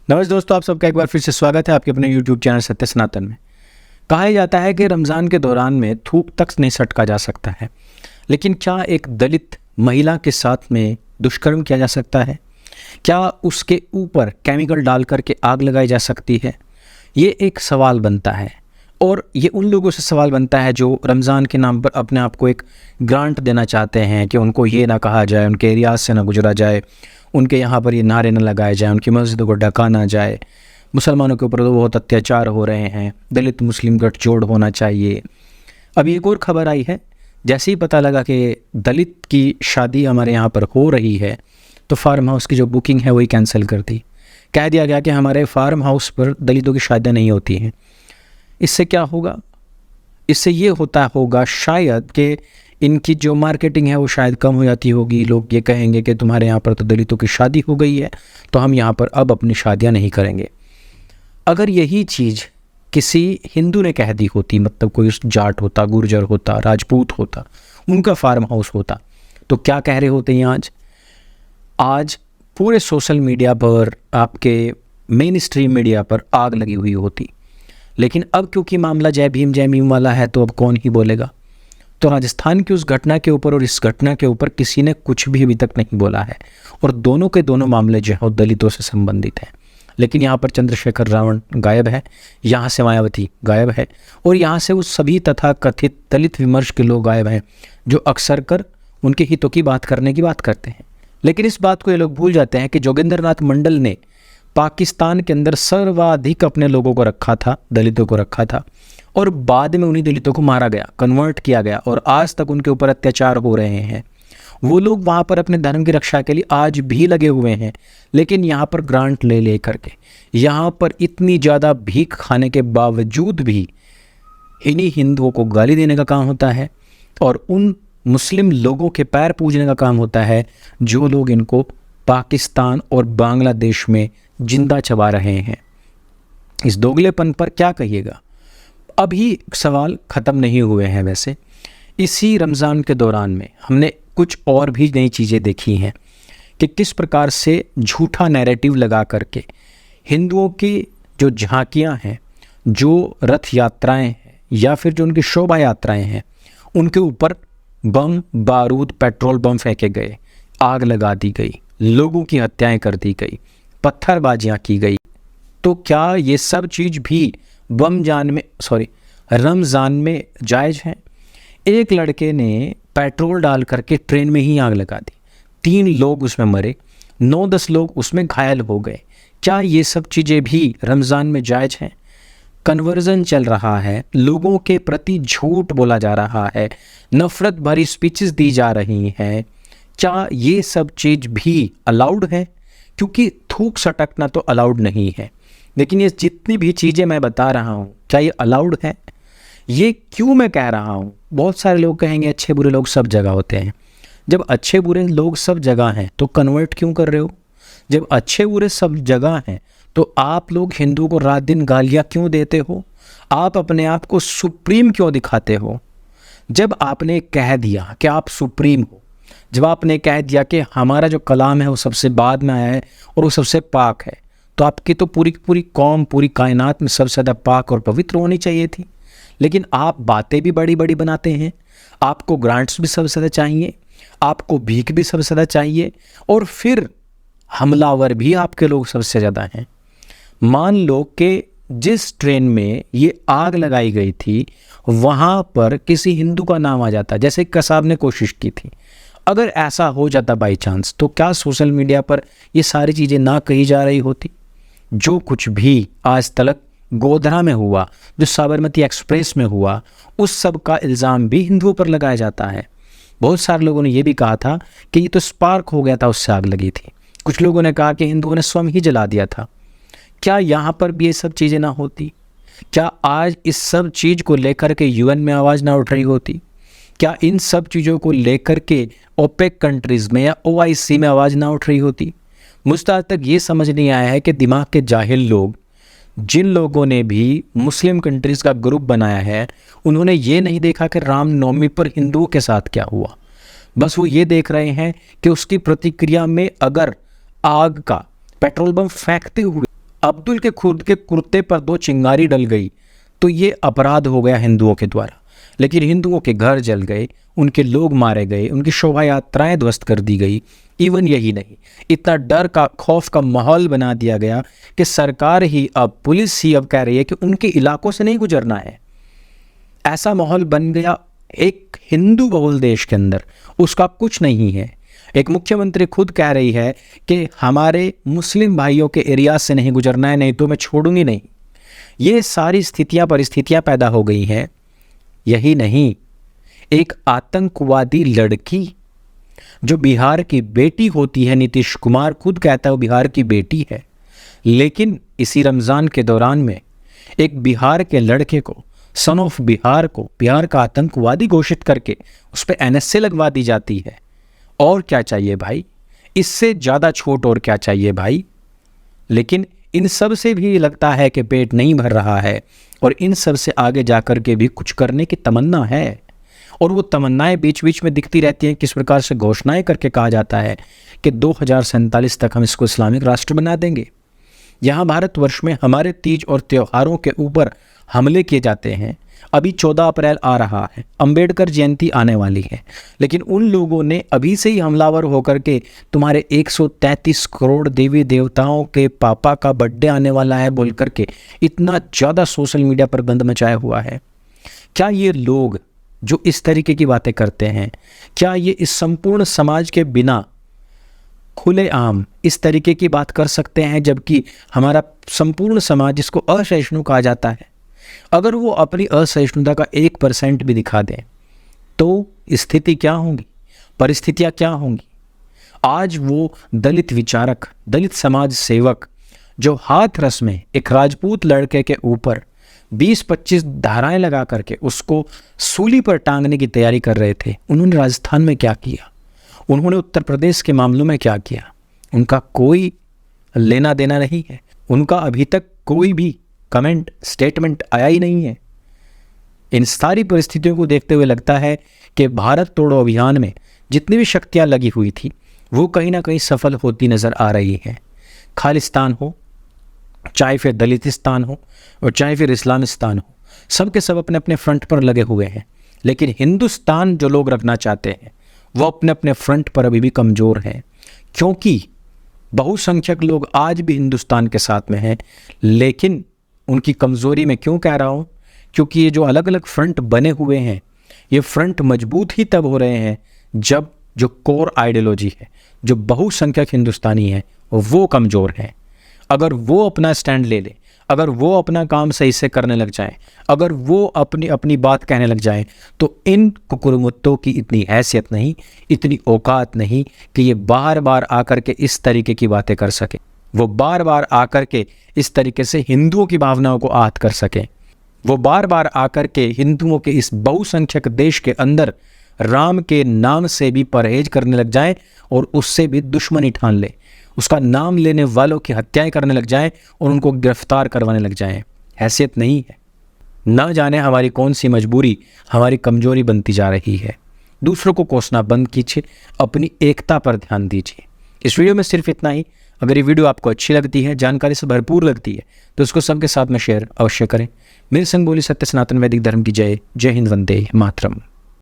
नमस्ते दोस्तों, आप सबका एक बार फिर से स्वागत है आपके अपने YouTube चैनल सत्य सनातन में। कहा जाता है कि रमज़ान के दौरान में थूक तक नहीं सटका जा सकता है, लेकिन क्या एक दलित महिला के साथ में दुष्कर्म किया जा सकता है? क्या उसके ऊपर केमिकल डाल करके आग लगाई जा सकती है? ये एक सवाल बनता है, और ये उन लोगों से सवाल बनता है जो रमज़ान के नाम पर अपने आप को एक ग्रांट देना चाहते हैं कि उनको ये ना कहा जाए, उनके एरियाज से ना गुजरा जाए, उनके यहाँ पर ये नारे न लगाए जाएँ, उनकी मस्जिदों को ढका ना जाए, मुसलमानों के ऊपर तो बहुत अत्याचार हो रहे हैं, दलित मुस्लिम गठजोड़ होना चाहिए। अभी एक और खबर आई है, जैसे ही पता लगा कि दलित की शादी हमारे यहाँ पर हो रही है तो फार्म हाउस की जो बुकिंग है वही कैंसिल कर दी। कह दिया गया कि हमारे फार्म हाउस पर दलितों की शादियाँ नहीं होती हैं। इससे क्या होगा? इससे ये होता होगा शायद कि इनकी जो मार्केटिंग है वो शायद कम हो जाती होगी। लोग ये कहेंगे कि तुम्हारे यहाँ पर तो दलितों की शादी हो गई है, तो हम यहाँ पर अब अपनी शादियाँ नहीं करेंगे। अगर यही चीज़ किसी हिंदू ने कह दी होती, मतलब कोई जाट होता, गुर्जर होता, राजपूत होता, उनका फार्म हाउस होता, तो क्या कह रहे होते हैं? आज पूरे सोशल मीडिया पर, आपके मेन स्ट्रीम मीडिया पर आग लगी हुई होती। लेकिन अब क्योंकि मामला जय भीम वाला है तो अब कौन ही बोलेगा। तो राजस्थान की उस घटना के ऊपर और इस घटना के ऊपर किसी ने कुछ भी अभी तक नहीं बोला है, और दोनों के दोनों मामले जो है दलितों से संबंधित हैं। लेकिन यहाँ पर चंद्रशेखर रावण गायब है, यहाँ से मायावती गायब है, और यहाँ से वो सभी तथा कथित दलित विमर्श के लोग गायब हैं जो अक्सर कर उनके हितों की बात करने की बात करते हैं। लेकिन इस बात को ये लोग भूल जाते हैं कि जोगिंदरनाथ मंडल ने पाकिस्तान के अंदर सर्वाधिक अपने लोगों को रखा था, दलितों को रखा था, और बाद में उन्हीं दलितों को मारा गया, कन्वर्ट किया गया, और आज तक उनके ऊपर अत्याचार हो रहे हैं। वो लोग वहाँ पर अपने धर्म की रक्षा के लिए आज भी लगे हुए हैं, लेकिन यहाँ पर ग्रांट ले करके, यहाँ पर इतनी ज़्यादा भीख खाने के बावजूद भी इन्हीं हिंदुओं को गाली देने का काम होता है, और उन मुस्लिम लोगों के पैर पूजने का काम होता है जो लोग इनको पाकिस्तान और बांग्लादेश में जिंदा चबा रहे हैं। इस दोगलेपन पर क्या कहिएगा? अभी सवाल ख़त्म नहीं हुए हैं। वैसे इसी रमज़ान के दौरान में हमने कुछ और भी नई चीज़ें देखी हैं कि किस प्रकार से झूठा नैरेटिव लगा करके हिंदुओं की जो झांकियाँ हैं, जो रथ यात्राएं हैं, या फिर जो उनकी शोभा यात्राएं हैं, उनके ऊपर बम, बारूद, पेट्रोल बम फेंके गए, आग लगा दी गई, लोगों की हत्याएं कर दी गई, पत्थरबाजियाँ की गई। तो क्या ये सब चीज़ भी रमज़ान में जायज़ है? एक लड़के ने पेट्रोल डाल करके ट्रेन में ही आग लगा दी, 3 लोग उसमें मरे, 9-10 लोग उसमें घायल हो गए। क्या ये सब चीज़ें भी रमज़ान में जायज़ हैं? कन्वर्जन चल रहा है, लोगों के प्रति झूठ बोला जा रहा है, नफ़रत भरी स्पीचेस दी जा रही हैं। क्या ये सब चीज़ भी अलाउड है? क्योंकि थूक सटकना तो अलाउड नहीं है, लेकिन ये जितनी भी चीज़ें मैं बता रहा हूँ, क्या ये अलाउड है? ये क्यों मैं कह रहा हूँ? बहुत सारे लोग कहेंगे अच्छे बुरे लोग सब जगह होते हैं। जब अच्छे बुरे लोग सब जगह हैं तो कन्वर्ट क्यों कर रहे हो? जब अच्छे बुरे सब जगह हैं तो आप लोग हिंदू को रात दिन गालियाँ क्यों देते हो? आप अपने आप को सुप्रीम क्यों दिखाते हो? जब आपने कह दिया कि आप सुप्रीम हो, जब आपने कह दिया कि हमारा जो कलाम है वो सबसे बाद में आया है और वो सबसे पाक है, तो आपकी तो पूरी कौम, पूरी कायनात में सबसे ज़्यादा पाक और पवित्र होनी चाहिए थी। लेकिन आप बातें भी बड़ी बड़ी बनाते हैं, आपको ग्रांट्स भी सबसे ज़्यादा चाहिए, आपको भीख भी सबसे ज़्यादा चाहिए, और फिर हमलावर भी आपके लोग सबसे ज़्यादा हैं। मान लो कि जिस ट्रेन में ये आग लगाई गई थी वहाँ पर किसी हिंदू का नाम आ जाता, जैसे कसाब ने कोशिश की थी। अगर ऐसा हो जाता बाई चांस, तो क्या सोशल मीडिया पर ये सारी चीज़ें ना कही जा रही होती? जो कुछ भी आज तक गोधरा में हुआ, जो साबरमती एक्सप्रेस में हुआ, उस सब का इल्ज़ाम भी हिंदुओं पर लगाया जाता है। बहुत सारे लोगों ने ये भी कहा था कि ये तो स्पार्क हो गया था, उससे आग लगी थी। कुछ लोगों ने कहा कि हिंदुओं ने स्वयं ही जला दिया था। क्या यहाँ पर भी ये सब चीज़ें ना होती? क्या आज इस सब चीज़ को लेकर के यूएन में आवाज़ ना उठ रही होती? क्या इन सब चीज़ों को लेकर के ओपेक कंट्रीज़ में या ओआईसी में आवाज़ ना उठ रही होती? मुझे आज तक ये समझ नहीं आया है कि दिमाग के जाहिल लोग, जिन लोगों ने भी मुस्लिम कंट्रीज़ का ग्रुप बनाया है, उन्होंने ये नहीं देखा कि रामनवमी पर हिंदुओं के साथ क्या हुआ। बस वो ये देख रहे हैं कि उसकी प्रतिक्रिया में अगर आग का पेट्रोल बम फेंकते हुए अब्दुल के खुद के कुर्ते पर 2 चिंगारी डल गई तो ये अपराध हो गया हिंदुओं के द्वारा, लेकिन हिंदुओं के घर जल गए, उनके लोग मारे गए, उनकी शोभा यात्राएं ध्वस्त कर दी गई। इवन यही नहीं, इतना डर का खौफ का माहौल बना दिया गया कि सरकार ही अब, पुलिस ही अब कह रही है कि उनके इलाकों से नहीं गुजरना है। ऐसा माहौल बन गया एक हिंदू बहुल देश के अंदर, उसका कुछ नहीं है। एक मुख्यमंत्री खुद कह रही है कि हमारे मुस्लिम भाइयों के एरिया से नहीं गुजरना है, नहीं तो मैं छोड़ूंगी नहीं। ये सारी स्थितियां परिस्थितियां पैदा हो गई हैं। यही नहीं, एक आतंकवादी लड़की जो बिहार की बेटी होती है, नीतीश कुमार खुद कहता है वो बिहार की बेटी है, लेकिन इसी रमज़ान के दौरान में एक बिहार के लड़के को, सन ऑफ बिहार को, बिहार का आतंकवादी घोषित करके उस पर NSA लगवा दी जाती है। और क्या चाहिए भाई, इससे ज़्यादा छूट और क्या चाहिए भाई। लेकिन इन सब से भी लगता है कि पेट नहीं भर रहा है और इन सब से आगे जाकर के भी कुछ करने की तमन्ना है, और वो तमन्नाएं बीच बीच में दिखती रहती हैं। किस प्रकार से घोषणाएं करके कहा जाता है कि 2047 तक हम इसको इस्लामिक राष्ट्र बना देंगे। यहाँ भारतवर्ष में हमारे तीज और त्योहारों के ऊपर हमले किए जाते हैं। अभी 14 अप्रैल आ रहा है, अंबेडकर जयंती आने वाली है, लेकिन उन लोगों ने अभी से ही हमलावर होकर के तुम्हारे 133 करोड़ देवी देवताओं के पापा का बर्थडे आने वाला है बोल करके इतना ज़्यादा सोशल मीडिया पर गंद मचाया हुआ है। क्या ये लोग जो इस तरीके की बातें करते हैं, क्या ये इस संपूर्ण समाज के बिना खुलेआम इस तरीके की बात कर सकते हैं, जबकि हमारा संपूर्ण समाज जिसको असहिष्णु कहा जाता है, अगर वो अपनी असहिष्णुता का 1% भी दिखा दें तो स्थिति क्या होंगी, परिस्थितियाँ क्या होंगी। आज वो दलित विचारक, दलित समाज सेवक जो हाथरस में एक राजपूत लड़के के ऊपर 20-25 धाराएं लगा करके उसको सूली पर टांगने की तैयारी कर रहे थे, उन्होंने राजस्थान में क्या किया, उन्होंने उत्तर प्रदेश के मामलों में क्या किया, उनका कोई लेना देना नहीं है। उनका अभी तक कोई भी कमेंट, स्टेटमेंट आया ही नहीं है। इन सारी परिस्थितियों को देखते हुए लगता है कि भारत तोड़ो अभियान में जितनी भी शक्तियां लगी हुई थी वो कहीं ना कहीं सफल होती नज़र आ रही है। खालिस्तान हो, चाहे फिर दलितिस्तान हो और चाहे फिर इस्लामिस्तान हो, सब के सब अपने अपने फ्रंट पर लगे हुए हैं, लेकिन हिंदुस्तान जो लोग रखना चाहते हैं वो अपने अपने फ्रंट पर अभी भी कमज़ोर हैं, क्योंकि बहुसंख्यक लोग आज भी हिंदुस्तान के साथ में हैं। लेकिन उनकी कमज़ोरी में क्यों कह रहा हूँ, क्योंकि ये जो अलग अलग फ्रंट बने हुए हैं, ये फ्रंट मजबूत ही तब हो रहे हैं जब जो कोर आइडियोलॉजी है, जो बहुसंख्यक हिंदुस्तानी है, वो कमज़ोर है। अगर वो अपना स्टैंड ले ले, अगर वो अपना काम सही से करने लग जाए, अगर वो अपनी अपनी बात कहने लग जाए, तो इन कुकुरमुत्तों की इतनी हैसियत नहीं, इतनी औकात नहीं कि ये बार बार आकर के इस तरीके की बातें कर सके, वो बार बार आकर के इस तरीके से हिंदुओं की भावनाओं को आहत कर सके, वो बार बार आकर के हिंदुओं के इस बहुसंख्यक देश के अंदर राम के नाम से भी परहेज करने लग जाए और उससे भी दुश्मनी ठान ले, उसका नाम लेने वालों की हत्याएं करने लग जाएं और उनको गिरफ्तार करवाने लग जाएं। हैसियत नहीं है। न जाने हमारी कौन सी मजबूरी हमारी कमजोरी बनती जा रही है। दूसरों को कोसना बंद कीजिए, अपनी एकता पर ध्यान दीजिए। इस वीडियो में सिर्फ इतना ही। अगर ये वीडियो आपको अच्छी लगती है, जानकारी से भरपूर लगती है, तो उसको सबके साथ में शेयर अवश्य करें। मेरे संग बोली सत्य सनातन वैदिक धर्म की जय। जय हिंद, वंदे मातरम।